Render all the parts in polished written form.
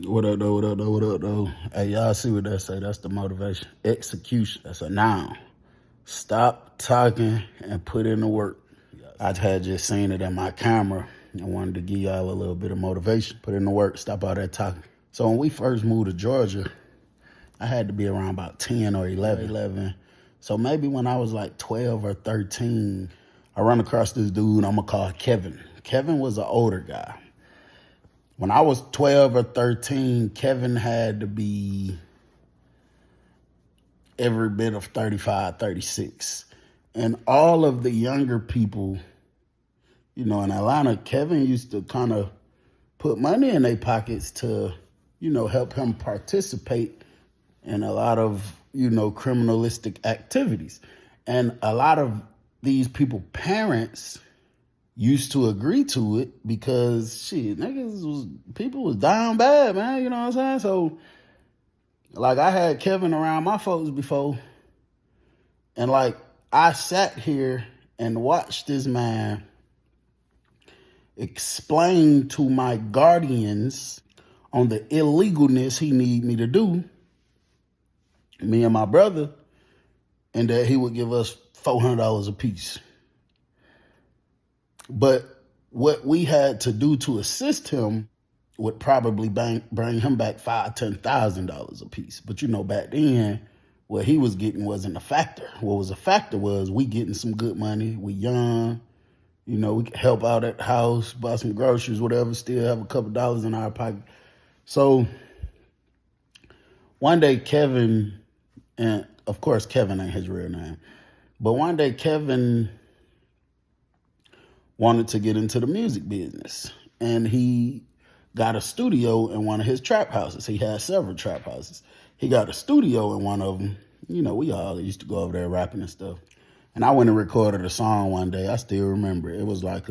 What up, though? What up, though? What up, though? Hey, y'all see what that say? That's the motivation. Execution. That's a noun. Stop talking and put in the work. I had just seen it in my camera and wanted to give y'all a little bit of motivation. Put in the work. Stop all that talking. So when we first moved to Georgia, I had to be around about 10 or 11. So maybe when I was like 12 or 13, I run across this dude I'm going to call Kevin. Kevin was an older guy. When I was 12 or 13, Kevin had to be every bit of 35, 36. And all of the younger people, in Atlanta, Kevin used to kind of put money in their pockets to, help him participate in a lot of, criminalistic activities. And a lot of these people, parents, used to agree to it because people was dying bad, man. You know what I'm saying? So, like, I had Kevin around my folks before, and like I sat here and watched this man explain to my guardians on the illegalness he need me to do, me and my brother, and that he would give us $400 a piece. But what we had to do to assist him would probably bring him back $5,000-$10,000 a piece. But back then, what he was getting wasn't a factor. What was a factor was we getting some good money. We young, we could help out at the house, buy some groceries, whatever. Still have a couple dollars in our pocket. So one day, Kevin, and of course Kevin ain't his real name, but one day Kevin wanted to get into the music business, and he got a studio in one of his trap houses. He had several trap houses. He got a studio in one of them. We all used to go over there rapping and stuff. And I went and recorded a song one day. I still remember it. It was like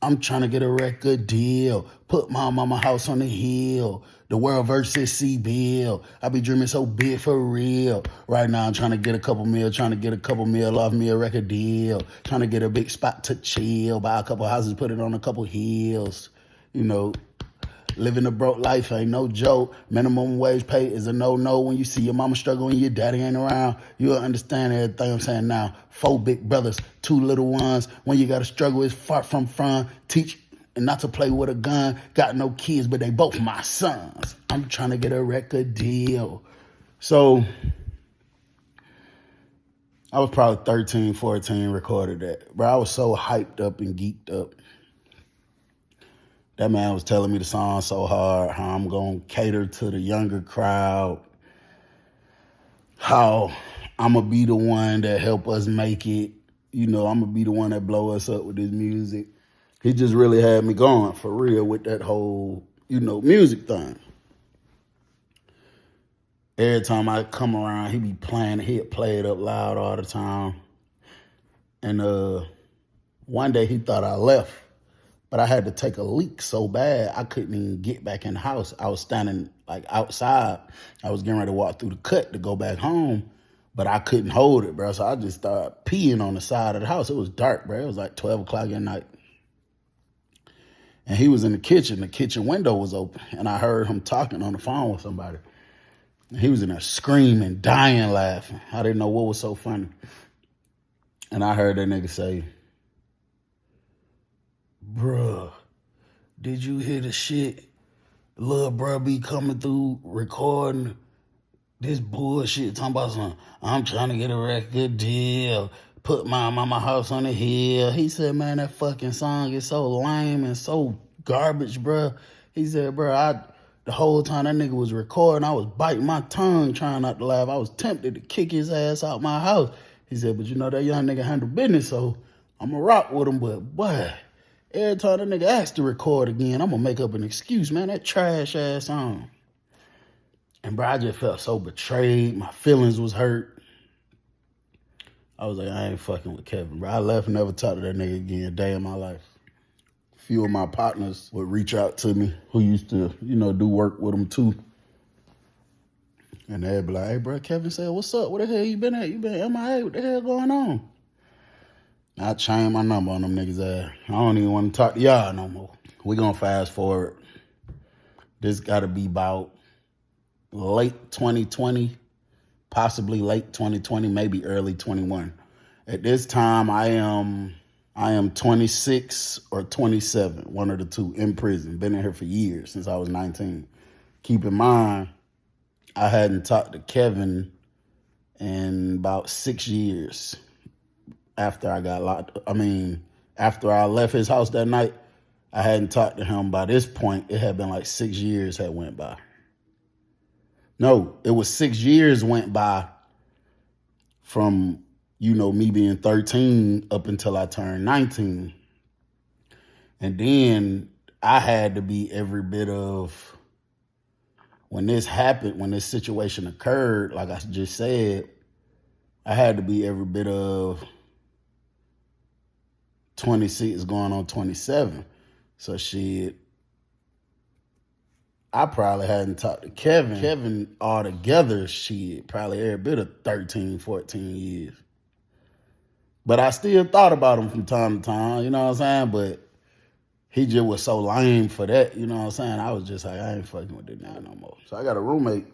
I'm trying to get a record deal. Put my mama house on the hill. The world versus C-Bill. I be dreaming so big for real. Right now I'm trying to get a couple mil off me a record deal. Trying to get a big spot to chill. Buy a couple houses, put it on a couple hills. Living a broke life ain't no joke. Minimum wage pay is a no-no. When you see your mama struggling, your daddy ain't around, you'll understand everything I'm saying now. 4 big brothers, 2 little ones. When you gotta struggle, it's far from fun. Teach and not to play with a gun. Got no kids, but they both my sons. I'm trying to get a record deal. So I was probably 13, 14, recorded that. Bro, I was so hyped up and geeked up. That man was telling me the song so hard, how I'm going to cater to the younger crowd, how I'm going to be the one that help us make it. I'm going to be the one that blow us up with this music. He just really had me going for real with that whole, music thing. Every time I come around, he be playing, he'd play it up loud all the time. And one day he thought I left. But I had to take a leak so bad, I couldn't even get back in the house. I was standing like outside. I was getting ready to walk through the cut to go back home, but I couldn't hold it, bro. So I just started peeing on the side of the house. It was dark, bro. It was like 12 o'clock at night. And he was in the kitchen. The kitchen window was open. And I heard him talking on the phone with somebody. And he was in there screaming, dying, laughing. I didn't know what was so funny. And I heard that nigga say, "Bruh, did you hear the shit? Lil' bruh be coming through recording this bullshit, talking about something. I'm trying to get a record deal. Put my mama house on the hill." He said, "Man, that fucking song is so lame and so garbage, bruh." He said, "Bruh, the whole time that nigga was recording, I was biting my tongue trying not to laugh. I was tempted to kick his ass out my house." He said, "But that young nigga handle business, so I'm going to rock with him. But, boy, every time that nigga asks to record again, I'm going to make up an excuse, man. That trash ass song." And bro, I just felt so betrayed. My feelings was hurt. I was like, I ain't fucking with Kevin, bro. I left and never talked to that nigga again a day in my life. A few of my partners would reach out to me who used to, do work with him too. And they'd be like, "Hey, bro, Kevin said, what's up? Where the hell you been at? You been MIA? What the hell going on?" I changed my number on them niggas' ass. I don't even want to talk to y'all no more. We gonna fast forward. This got to be about late 2020, possibly late 2020, maybe early 21. At this time, I am 26 or 27, one of the two, in prison. Been in here for years, since I was 19. Keep in mind, I hadn't talked to Kevin in about 6 years after I got locked. After I left his house that night, I hadn't talked to him. By this point, it had been like 6 years had went by. No, it was 6 years went by from, me being 13 up until I turned 19. And then I had to be every bit of, when this happened, when this situation occurred, like I just said, I had to be every bit of 26 going on 27. So shit, I probably hadn't talked to Kevin altogether, shit, probably every bit of 13, 14 years. But I still thought about him from time to time, you know what I'm saying? But he just was so lame for that, you know what I'm saying? I was just like, I ain't fucking with this nigga no more. So I got a roommate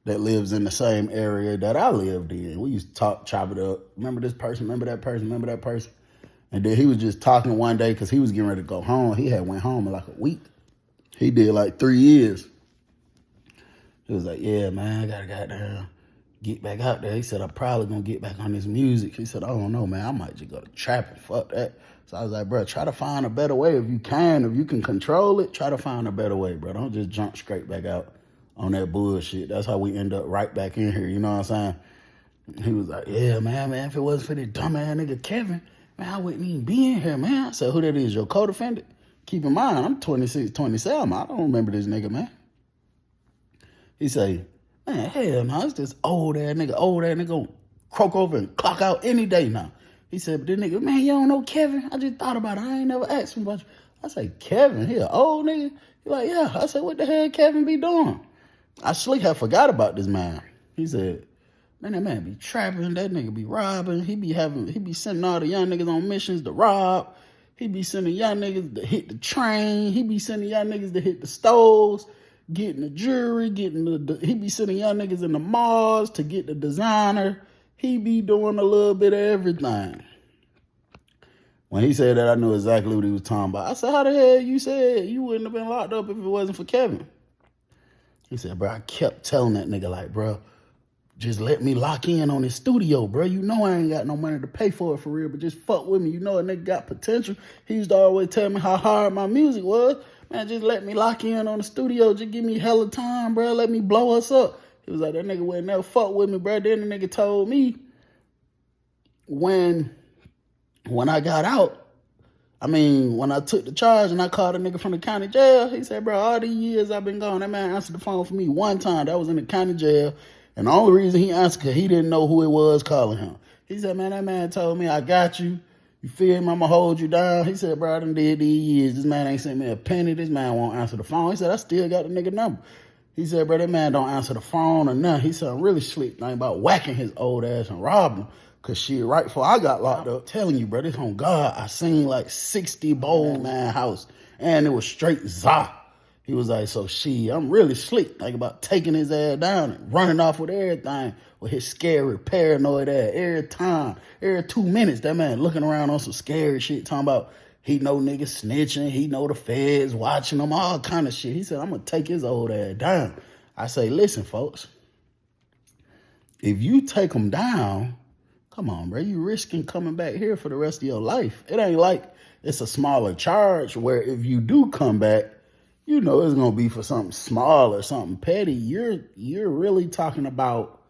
that lives in the same area that I lived in. We used to talk, chop it up. Remember this person, remember that person, remember that person? And then he was just talking one day because he was getting ready to go home. He had went home in like a week. He did like 3 years. He was like, yeah, man, I gotta goddamn get back out there. He said, I'm probably gonna get back on this music. He said, I don't know, man, I might just go to trap and fuck that. So I was like, bro, try to find a better way. If you can control it, try to find a better way, bro. Don't just jump straight back out on that bullshit. That's how we end up right back in here, you know what I'm saying? He was like, yeah, man, if it wasn't for this dumbass nigga Kevin, man, I wouldn't even be in here, man. I said, who that is, your co-defendant? Keep in mind, I'm 26, 27. I don't remember this nigga, man. He say, man, hell no, it's this old ass nigga gonna croak over and clock out any day now. He said, but this nigga, man, you don't know Kevin? I just thought about it. I ain't never asked him about you. I say, Kevin, he an old nigga? He like, yeah. I said, what the hell Kevin be doing? I slick had forgot about this man. He said, man, that man be trapping, that nigga be robbing, he be sending all the young niggas on missions to rob, he be sending young niggas to hit the train, he be sending young niggas to hit the stores, getting the jewelry, he be sending young niggas in the malls to get the designer, he be doing a little bit of everything. When he said that, I knew exactly what he was talking about. I said, how the hell you said you wouldn't have been locked up if it wasn't for Kevin? He said, bro, I kept telling that nigga, like, bro, just let me lock in on his studio, bro. You know I ain't got no money to pay for it for real, but just fuck with me. You know a nigga got potential. He used to always tell me how hard my music was. Man, just let me lock in on the studio. Just give me hella time, bro. Let me blow us up. He was like, that nigga would never fuck with me, bro. Then the nigga told me when I got out, when I took the charge and I called a nigga from the county jail, he said, bro, all these years I've been gone, that man answered the phone for me one time. That was in the county jail. And the only reason he answered, because he didn't know who it was calling him. He said, man, that man told me, I got you. You feel me? I'm going to hold you down. He said, bro, I done did these years. This man ain't sent me a penny. This man won't answer the phone. He said, I still got the nigga number. He said, bro, that man don't answer the phone or nothing. He said, I'm really slick thing about whacking his old ass and robbing him. Because shit, right before I got locked up, telling you, bro, this on God, I seen like 60 bowl man house. And it was straight za. He was like, so shit, I'm really slick. Like about taking his ass down and running off with everything. With his scary, paranoid ass. Every time, every 2 minutes, that man looking around on some scary shit, talking about he know niggas snitching, he know the feds watching him, all kind of shit. He said, I'm going to take his old ass down. I say, listen, folks, if you take him down, come on, bro, you risking coming back here for the rest of your life. It ain't like it's a smaller charge where if you do come back, you know it's going to be for something small or something petty. You're really talking about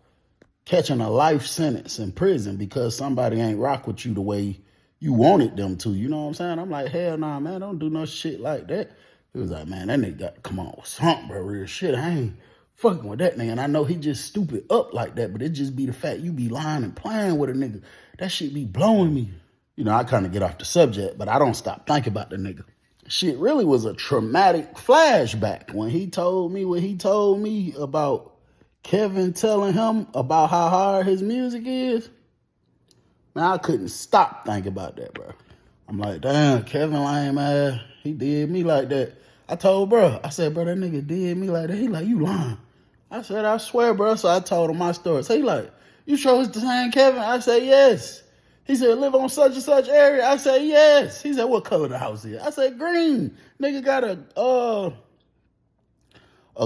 catching a life sentence in prison because somebody ain't rock with you the way you wanted them to. You know what I'm saying? I'm like, hell nah, man, don't do no shit like that. He was like, man, that nigga got to come on with something, bro, real shit. I ain't fucking with that nigga. And I know he just stupid up like that, but it just be the fact you be lying and playing with a nigga. That shit be blowing me. You know, I kind of get off the subject, but I don't stop thinking about the nigga. Shit really was a traumatic flashback when he told me what he told me about Kevin telling him about how hard his music is. Man, I couldn't stop thinking about that, bro. I'm like, damn, Kevin lame ass, he did me like that. I told bro, I said, bro, that nigga did me like that. He like, you lying. I said, I swear, bro. So I told him my story. So he like, you sure it's the same Kevin? I said, yes. He said, live on such and such area. I said, yes. He said, what color the house is? I said, green. Nigga got a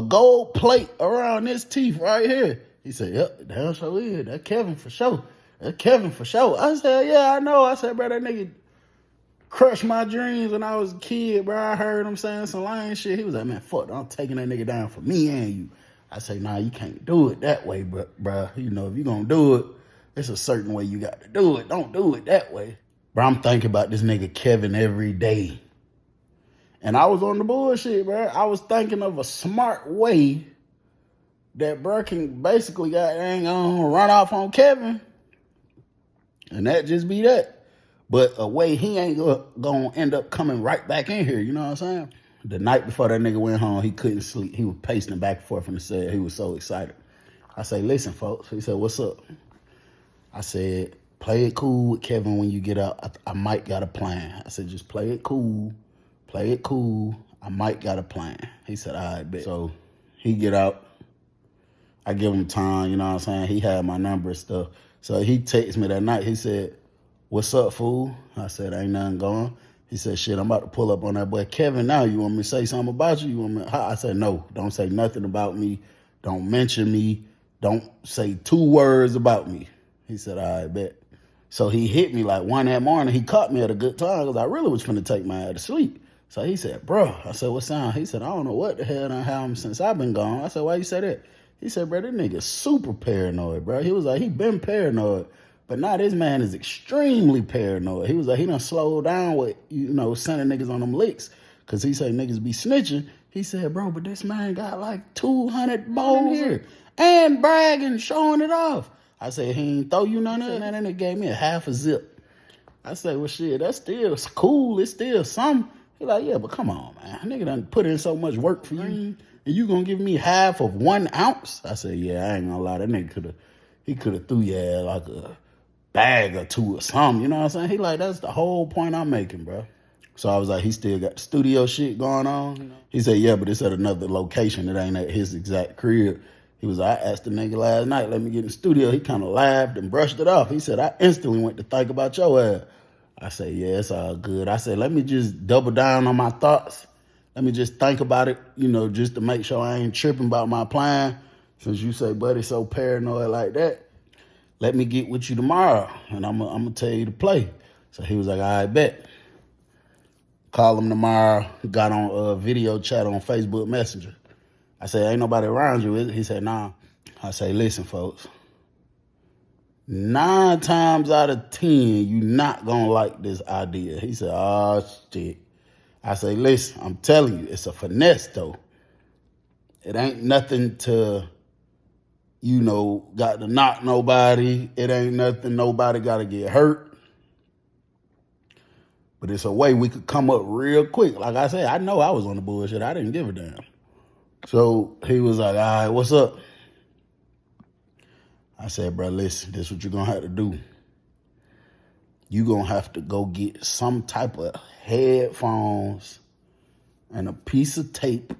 gold plate around his teeth right here. He said, yep, damn sure is. That Kevin for sure. That Kevin for sure. I said, yeah, I know. I said, bro, that nigga crushed my dreams when I was a kid, bro. I heard him saying some lying shit. He was like, man, fuck, I'm taking that nigga down for me and you. I say, nah, you can't do it that way, bro. You know, if you gonna do it, it's a certain way you got to do it. Don't do it that way. Bro, I'm thinking about this nigga Kevin every day. And I was on the bullshit, bro. I was thinking of a smart way that bro can basically ain't gonna run off on Kevin. And that just be that. But a way he ain't gonna end up coming right back in here, you know what I'm saying? The night before that nigga went home, he couldn't sleep. He was pacing back and forth in the cell. He was so excited. I say, listen, folks. He said, what's up? I said, play it cool with Kevin when you get out. I might got a plan. I said, just play it cool. Play it cool. I might got a plan. He said, all right, bet. So he get out. I give him time, you know what I'm saying? He had my number and stuff. So he texted me that night. He said, what's up, fool? I said, ain't nothing going. He said, shit, I'm about to pull up on that boy Kevin now. You want me to say something about you? You want me? I said, no, don't say nothing about me. Don't mention me. Don't say 2 words about me. He said, all right, bet. So he hit me like 1 that morning. He caught me at a good time because I really was finna take my ass to sleep. So he said, bro. I said, what sound? He said, I don't know what the hell done happened since I've been gone. I said, why you say that? He said, bro, this nigga super paranoid, bro. He was like, he been paranoid. But now this man is extremely paranoid. He was like, he done slowed down with, sending niggas on them licks. Because he said niggas be snitching. He said, bro, but this man got like 200 balls here. And bragging, showing it off. I said, he ain't throw you none of that. And they gave me a half a zip. I said, well, shit, that's still cool. It's still something. He like, yeah, but come on, man. Nigga done put in so much work for you. And you gonna give me half of 1 ounce? I said, yeah, I ain't gonna lie. That nigga could have threw you like a bag or 2 or something. You know what I'm saying? He like, that's the whole point I'm making, bro. So I was like, he still got the studio shit going on? He said, yeah, but it's at another location. It ain't at his exact crib. He was like, I asked the nigga last night, let me get in the studio. He kind of laughed and brushed it off. He said, I instantly went to think about your ass. I said, yeah, it's all good. I said, let me just double down on my thoughts. Let me just think about it, just to make sure I ain't tripping about my plan. Since you say, buddy, so paranoid like that, let me get with you tomorrow, and I'm going to tell you to play. So he was like, all right, bet. Call him tomorrow. Got on a video chat on Facebook Messenger. I said, ain't nobody around you, is it? He said, nah. I say, listen, folks. 9 times out of 10, you not going to like this idea. He said, oh, shit. I say, listen, I'm telling you, it's a finesse, though. It ain't nothing to, got to knock nobody. It ain't nothing nobody got to get hurt. But it's a way we could come up real quick. Like I said, I know I was on the bullshit. I didn't give a damn. So he was like, all right, what's up? I said, bro, listen, this is what you're going to have to do. You're going to have to go get some type of headphones and a piece of tape,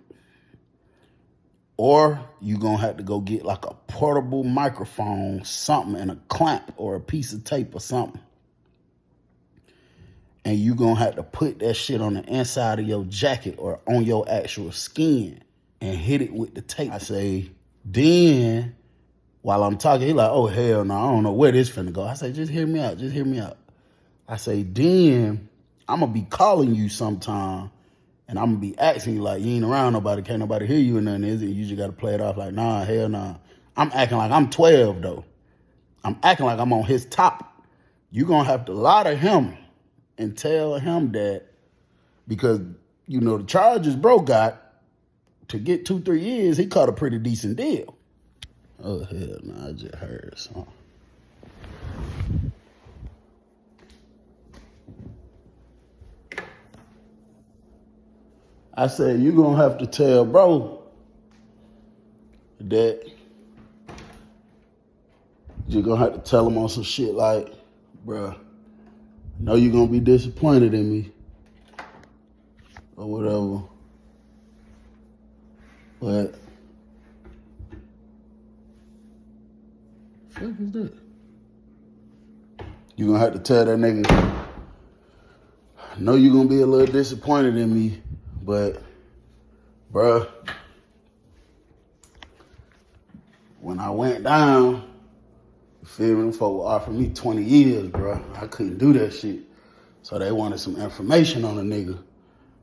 or you're going to have to go get like a portable microphone, something, and a clamp or a piece of tape or something. And you're going to have to put that shit on the inside of your jacket or on your actual skin and hit it with the tape. I say, then, while I'm talking, he like, oh, hell no, I don't know where this finna go. I say, just hear me out, just hear me out. I say, then, I'm going to be calling you sometime, and I'm going to be asking you like, you ain't around nobody, can't nobody hear you or nothing, is it? You just got to play it off like, nah, hell nah. I'm acting like I'm 12, though. I'm acting like I'm on his top. You're going to have to lie to him and tell him that, because, the charges bro got, to get 2-3 years, he caught a pretty decent deal. Oh, hell no, I just heard something. I said, you're going to have to tell bro that you're going to have to tell him on some shit like, bruh, I know you're going to be disappointed in me or whatever, What? Fuck is that? You gonna have to tell that nigga. I know you gonna be a little disappointed in me, but, bruh, when I went down, you feel me? Them folk offered me 20 years, bruh. I couldn't do that shit. So they wanted some information on a nigga.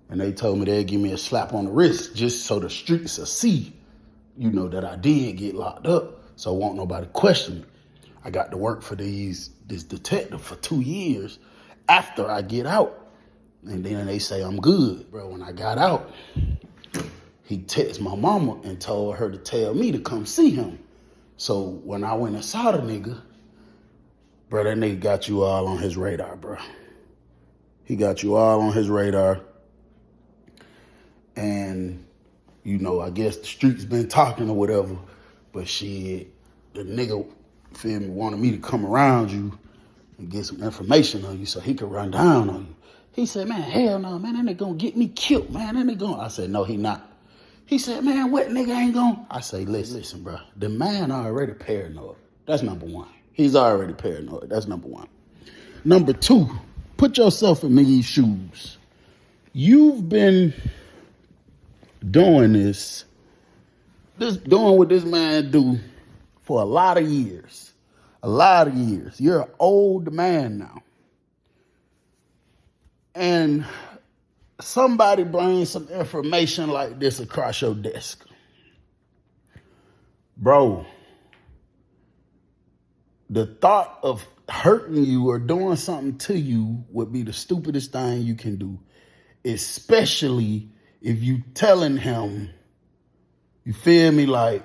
And they told me they'd give me a slap on the wrist just so the streets will see, you know, that I did get locked up. So won't nobody question me. I got to work for this detective for 2 years after I get out. And then they say I'm good. Bro, when I got out, he texted my mama and told her to tell me to come see him. So when I went and saw the nigga, bro, that nigga got you all on his radar, bro. He got you all on his radar. And, you know, I guess the streets been talking or whatever. But shit, the nigga, feel me, wanted me to come around you and get some information on you so he could run down on you. He said, man, hell no, man, that nigga gonna get me killed, man, that nigga gonna. I said, no, he not. He said, man, what nigga ain't gonna? I say, listen, bro, the man already paranoid. That's number one. He's already paranoid. That's number one. Number two, put yourself in these shoes. You've been doing doing what this man do for a lot of years. A lot of years. You're an old man now. And somebody brings some information like this across your desk. Bro, the thought of hurting you or doing something to you would be the stupidest thing you can do, especially if you telling him, you feel me, like,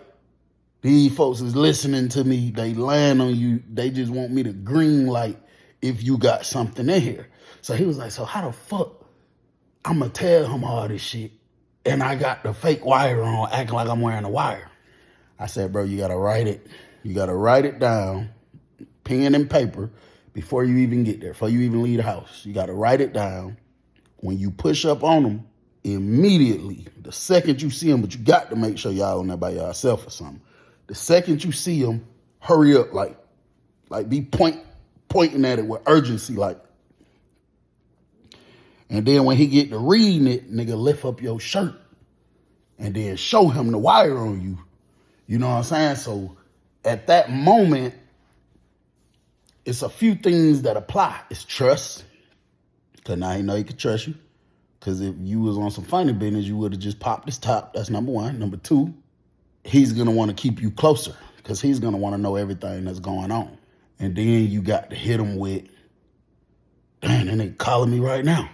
these folks is listening to me, they land on you, they just want me to green light if you got something in here. So he was like, so how the fuck I'm gonna tell him all this shit and I got the fake wire on, acting like I'm wearing a wire? I said, bro, you gotta write it. You gotta write it down, pen and paper, before you even get there, before you even leave the house. You gotta write it down. When you push up on them, immediately, the second you see them, but you got to make sure y'all on there by yourself or something. The second you see them, hurry up, like be pointing at it with urgency, like. And then when he get to reading it, nigga, lift up your shirt and then show him the wire on you. You know what I'm saying? So at that moment, it's a few things that apply. It's trust, because now he know he can trust you. Because if you was on some funny business, you would have just popped his top. That's number one. Number two, he's going to want to keep you closer because he's going to want to know everything that's going on. And then you got to hit him with, damn, and they calling me right now.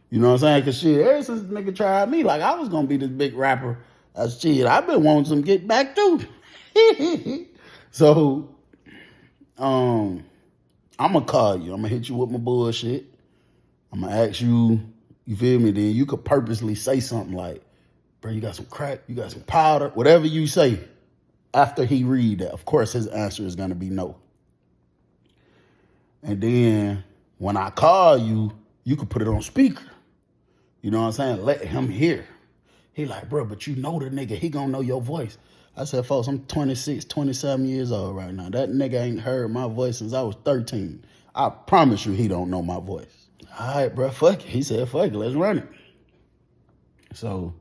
You know what I'm saying? Because shit, ever since the nigga tried me, like I was going to be this big rapper. Shit, I've been wanting some get back too. So, I'm going to call you. I'm going to hit you with my bullshit. I'm going to ask you, you feel me? Then you could purposely say something like, bro, you got some crack, you got some powder, whatever you say. After he read that, of course, his answer is going to be no. And then when I call you, you could put it on speaker. You know what I'm saying? Let him hear. He like, bro, but you know the nigga, he gonna know your voice. I said, folks, I'm 26, 27 years old right now. That nigga ain't heard my voice since I was 13. I promise you he don't know my voice. All right, bro, fuck it. He said, fuck it, let's run it. So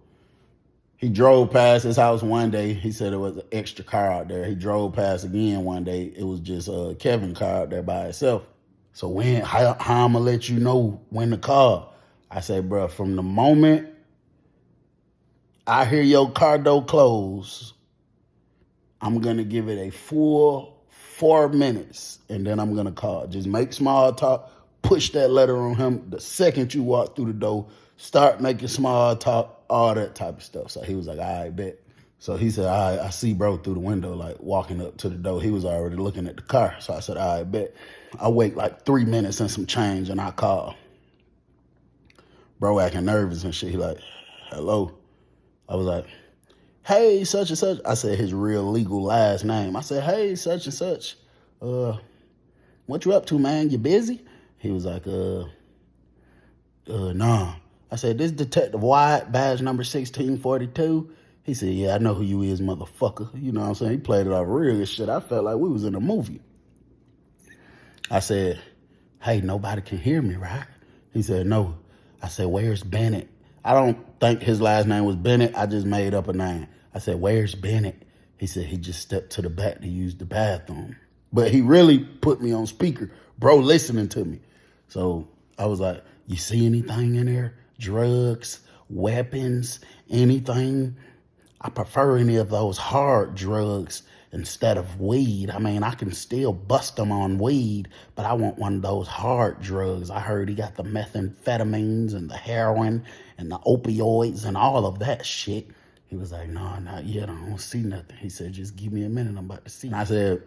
he drove past his house one day. He said there was an extra car out there. He drove past again one day. It was just Kevin's car out there by itself. So how I'm gonna let you know when to call? I said, bro, from the moment I hear your car door close, I'm gonna give it a full 4 minutes and then I'm gonna call. Just make small talk, push that letter on him. The second you walk through the door, start making small talk, all that type of stuff. So he was like, all right, bet. So he said, all right, I see bro through the window, like walking up to the door. He was already looking at the car. So I said, all right, bet. I wait like 3 minutes and some change and I call. Bro acting nervous and shit. He like, hello. I was like, hey, such and such. I said his real legal last name. I said, hey, such and such. What you up to, man? You busy? He was like, nah. I said, this Detective Wyatt, badge number 1642. He said, yeah, I know who you is, motherfucker. You know what I'm saying? He played it off real as shit. I felt like we was in a movie. I said, hey, nobody can hear me, right? He said, no. I said, where's Bennett? I don't think his last name was Bennett. I just made up a name. I said, where's Bennett? He said he just stepped to the back to use the bathroom. But he really put me on speaker, bro, listening to me. So I was like, you see anything in there? Drugs, weapons, anything? I prefer any of those hard drugs instead of weed. I mean, I can still bust them on weed, but I want one of those hard drugs. I heard he got the methamphetamines and the heroin and the opioids and all of that shit. He was like, no, not yet. I don't see nothing. He said, just give me a minute. I'm about to see. And I said,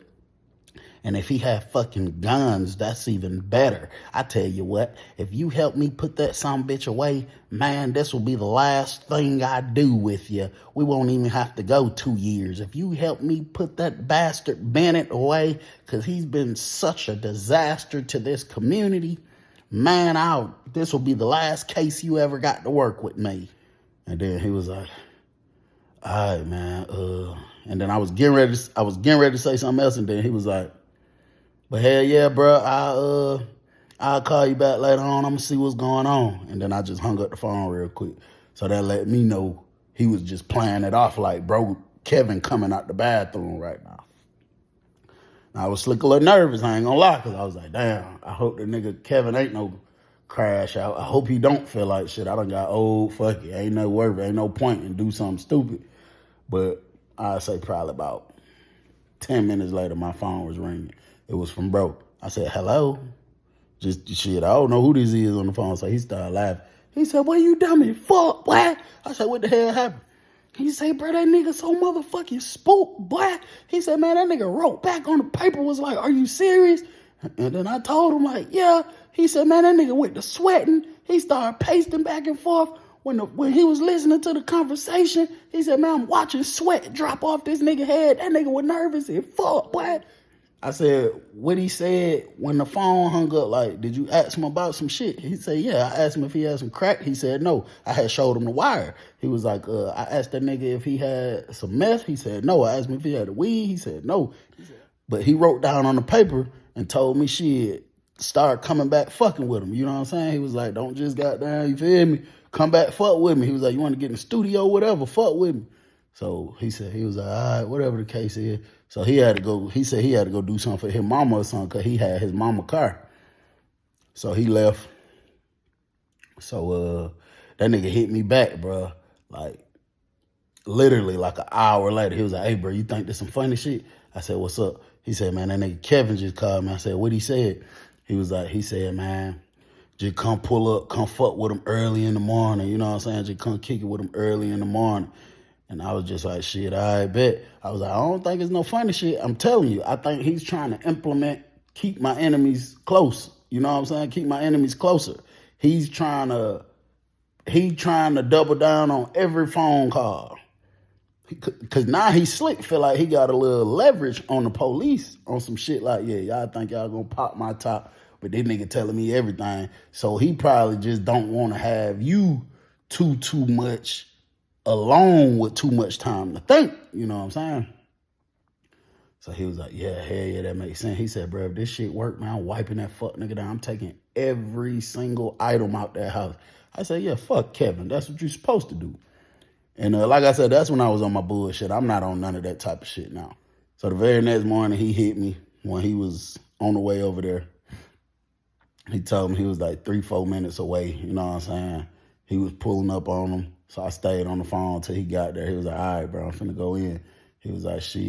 and if he had fucking guns, that's even better. I tell you what, if you help me put that bitch away, man, this will be the last thing I do with you. We won't even have to go 2 years. If you help me put that bastard Bennett away, because he's been such a disaster to this community, man, this will be the last case you ever got to work with me. And then he was like, all right, man. And then I was getting ready to say something else, and then he was like, but hell yeah, bro, I'll call you back later on. I'm gonna see what's going on. And then I just hung up the phone real quick. So that let me know he was just playing it off like, bro, Kevin coming out the bathroom right now. I was slick a little nervous, I ain't gonna lie, because I was like, damn, I hope the nigga Kevin ain't no crash out. I hope he don't feel like shit. I done got old, fuck it, ain't no worth, ain't no point in do something stupid. But I'd say probably about 10 minutes later, my phone was ringing. It was from bro. I said, hello? Just shit, I don't know who this is on the phone. So he started laughing. He said, what you dummy? Fuck, boy. I said, what the hell happened? He said, bro, that nigga so motherfucking spooked, boy. He said, man, that nigga wrote back on the paper, was like, are you serious? And then I told him, like, yeah. He said, man, that nigga went to sweating. He started pacing back and forth. When he was listening to the conversation, he said, man, I'm watching sweat drop off this nigga head. That nigga was nervous and fuck, boy. I said, what he said when the phone hung up, like, did you ask him about some shit? He said, yeah. I asked him if he had some crack. He said, no. I had showed him the wire. He was like, I asked that nigga if he had some meth. He said, no. I asked him if he had the weed. He said, no. But he wrote down on the paper and told me shit, start coming back fucking with him. You know what I'm saying? He was like, don't just goddamn, you feel me? Come back, fuck with me. He was like, you want to get in the studio, whatever, fuck with me. So he said, he was like, all right, whatever the case is. So he said he had to go do something for his mama or something because he had his mama car. So he left. So that nigga hit me back, bro. Like, literally like an hour later. He was like, hey, bro, you think there's some funny shit? I said, what's up? He said, man, that nigga Kevin just called me. I said, what he said? He said, man, just come pull up, come fuck with him early in the morning. You know what I'm saying? Just come kick it with him early in the morning. And I was just like, shit, I bet. I was like, I don't think it's no funny shit. I'm telling you, I think he's trying to implement, keep my enemies close. You know what I'm saying? Keep my enemies closer. He's trying to double down on every phone call. Because now he slick, feel like he got a little leverage on the police on some shit like, yeah, y'all think y'all gonna pop my top, but this nigga telling me everything. So he probably just don't want to have you too much alone with too much time to think. You know what I'm saying? So he was like, yeah, hell yeah, that makes sense. He said, bro, if this shit work, man, I'm wiping that fuck nigga down. I'm taking every single item out that house. I said, yeah, fuck Kevin. That's what you're supposed to do. And like I said, that's when I was on my bullshit. I'm not on none of that type of shit now. So the very next morning, he hit me when he was on the way over there. He told me he was like 3-4 minutes away. You know what I'm saying? He was pulling up on him. So I stayed on the phone until he got there. He was like, all right, bro, I'm finna go in. He was like, shit,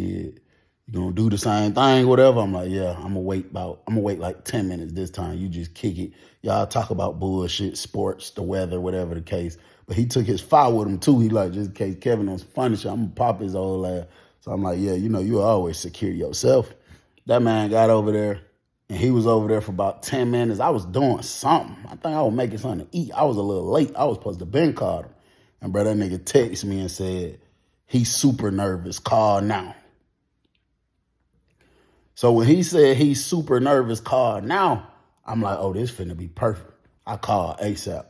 you gonna do the same thing, whatever? I'm like, yeah, I'm gonna wait like 10 minutes this time. You just kick it. Y'all talk about bullshit, sports, the weather, whatever the case. But he took his file with him too. He like, just in case Kevin on some funny shit, I'm gonna pop his old ass. So I'm like, yeah, you always secure yourself. That man got over there and he was over there for about 10 minutes. I was doing something. I think I was making something to eat. I was a little late. I was supposed to been called him. And bro, that nigga texted me and said, he's super nervous, call now. So when he said he's super nervous, call now, I'm like, oh, this finna be perfect. I called ASAP.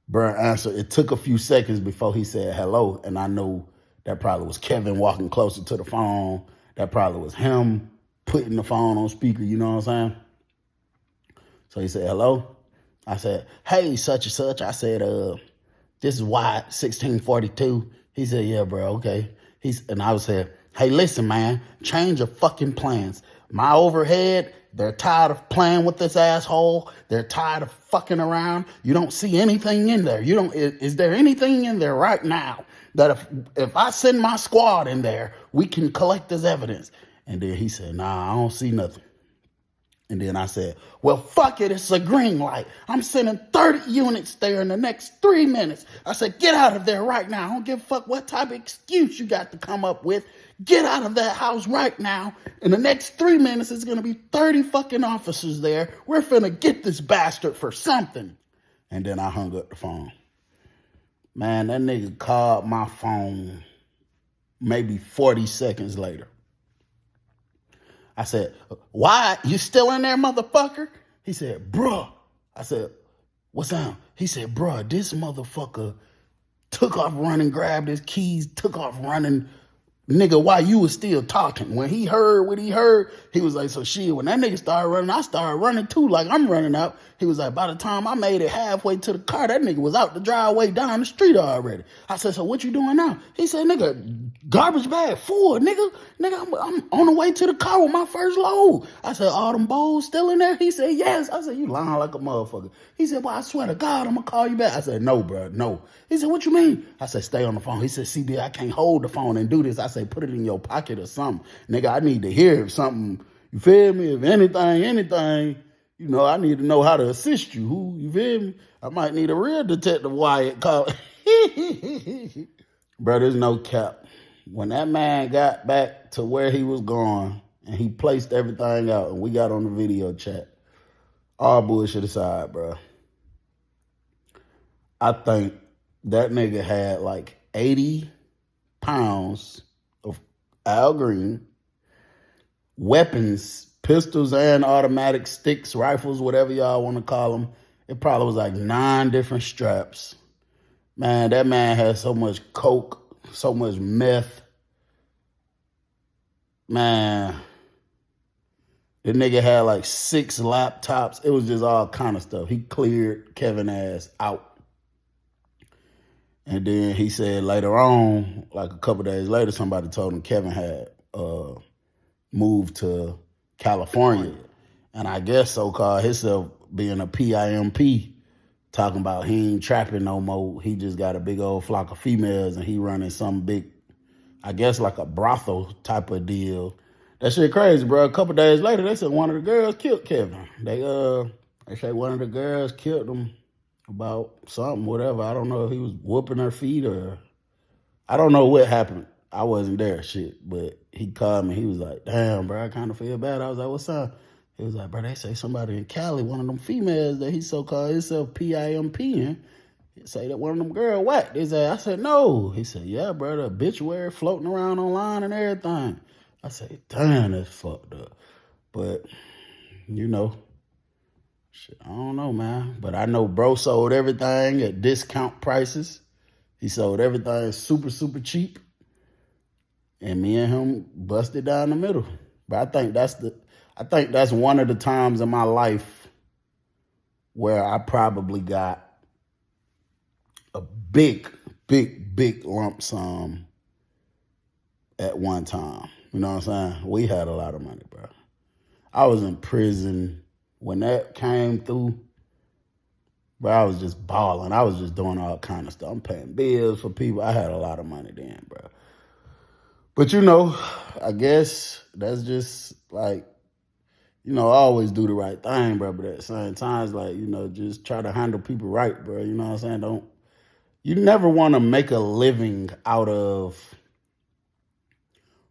Bro answered. It took a few seconds before he said hello, and I know That probably was Kevin walking closer to the phone. That probably was him putting the phone on speaker, you know what I'm saying? So he said, hello? I said, hey, such and such. I said, this is Wyatt, 1642. He said, yeah, bro, okay. And I said, hey, listen, man, change your fucking plans. My overhead, they're tired of playing with this asshole. They're tired of fucking around. You don't see anything in there. Is there anything in there right now that if I send my squad in there, we can collect this evidence? And then he said, nah, I don't see nothing. And then I said, well, fuck it, it's a green light. I'm sending 30 units there in the next 3 minutes. I said, get out of there right now. I don't give a fuck what type of excuse you got to come up with. Get out of that house right now. In the next 3 minutes, it's going to be 30 fucking officers there. We're finna get this bastard for something. And then I hung up the phone. Man, that nigga called my phone maybe 40 seconds later. I said, why? You still in there, motherfucker? He said, bruh. I said, what's up? He said, bruh, this motherfucker took off running, grabbed his keys, took off running. Nigga, while you was still talking. When he heard what he heard, he was like, so shit, when that nigga started running, I started running too, like I'm running out. He was like, by the time I made it halfway to the car, that nigga was out the driveway down the street already. I said, so what you doing now? He said, nigga, garbage bag full, nigga. I'm on the way to the car with my first load. I said, all them bowls still in there? He said, yes. I said, you lying like a motherfucker. He said, well, I swear to God, I'm gonna call you back. I said, no, bro, no. He said, what you mean? I said, stay on the phone. He said, CB, I can't hold the phone and do this. I said, put it in your pocket or something. Nigga, I need to hear something. You feel me? If anything, you know, I need to know how to assist you. You feel me? I might need a real detective Wyatt call. Bro, there's no cap. When that man got back to where he was going and he placed everything out and we got on the video chat, all bullshit aside, bro, I think that nigga had like 80 pounds of Al Green, weapons, pistols and automatic sticks, rifles, whatever y'all want to call them. It probably was like 9 different straps. Man, that man had so much coke, so much meth. Man, the nigga had like 6 laptops. It was just all kind of stuff. He cleared Kevin ass out. And then he said later on, like a couple days later, somebody told him Kevin had moved to California. And I guess so-called himself being a PIMP, talking about he ain't trapping no more. He just got a big old flock of females and he running some big, I guess like a brothel type of deal. That shit crazy, bro. A couple days later, they said one of the girls killed Kevin. They say one of the girls killed him about something, whatever. I don't know if he was whooping her feet or I don't know what happened. I wasn't there, shit. But he called me. He was like, damn, bro, I kind of feel bad. I was like, what's up? He was like, bro, they say somebody in Cali, one of them females that he so-called himself PIMP-ing, say that one of them girl whacked his ass. I said, no. He said, yeah, bro, the obituary floating around online and everything. I said, damn, that's fucked up. But, you know, shit, I don't know, man. But I know bro sold everything at discount prices. He sold everything super, super cheap. And me and him busted down the middle. But I think that's one of the times in my life where I probably got a big, big, big lump sum at one time. You know what I'm saying? We had a lot of money, bro. I was in prison when that came through. But I was just balling. I was just doing all kind of stuff. I'm paying bills for people. I had a lot of money then, bro. But, you know, I guess that's just like, you know, I always do the right thing, bro. But at the same time, it's like, you know, just try to handle people right, bro. You know what I'm saying? You never want to make a living out of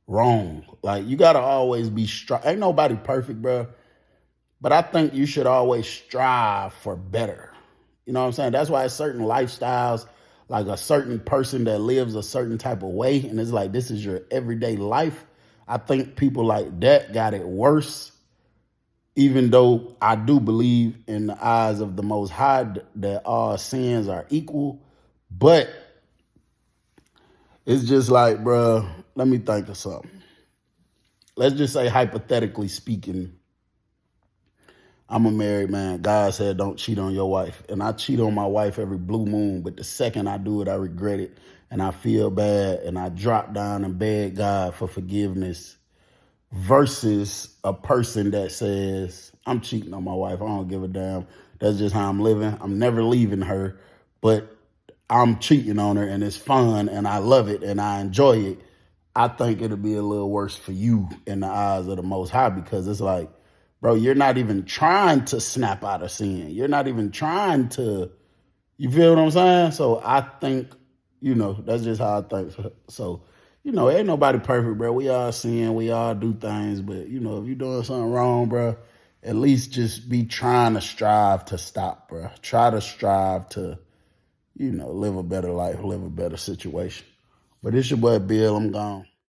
wrong. Like, you got to always be ain't nobody perfect, bro. But I think you should always strive for better. You know what I'm saying? That's why certain lifestyles, like a certain person that lives a certain type of way, and it's like, this is your everyday life. I think people like that got it worse, even though I do believe in the eyes of the Most High that all sins are equal. But It's just like, bro, let me think of something. Let's just say, hypothetically speaking, I'm a married man. God said don't cheat on your wife. And I cheat on my wife every blue moon, but the second I do it, I regret it. And I feel bad, and I drop down and beg God for forgiveness, versus a person that says, I'm cheating on my wife. I don't give a damn. That's just how I'm living. I'm never leaving her, but I'm cheating on her, and it's fun, and I love it, and I enjoy it. I think it'll be a little worse for you in the eyes of the Most High, because it's like, bro, you're not even trying to snap out of sin. You're not even trying to, you feel what I'm saying? So I think, that's just how I think. So, ain't nobody perfect, bro. We all sin, we all do things, but, if you're doing something wrong, bro, at least just be trying to strive to stop, bro. Try to strive to, live a better life, live a better situation. But it's your boy Bill, I'm gone.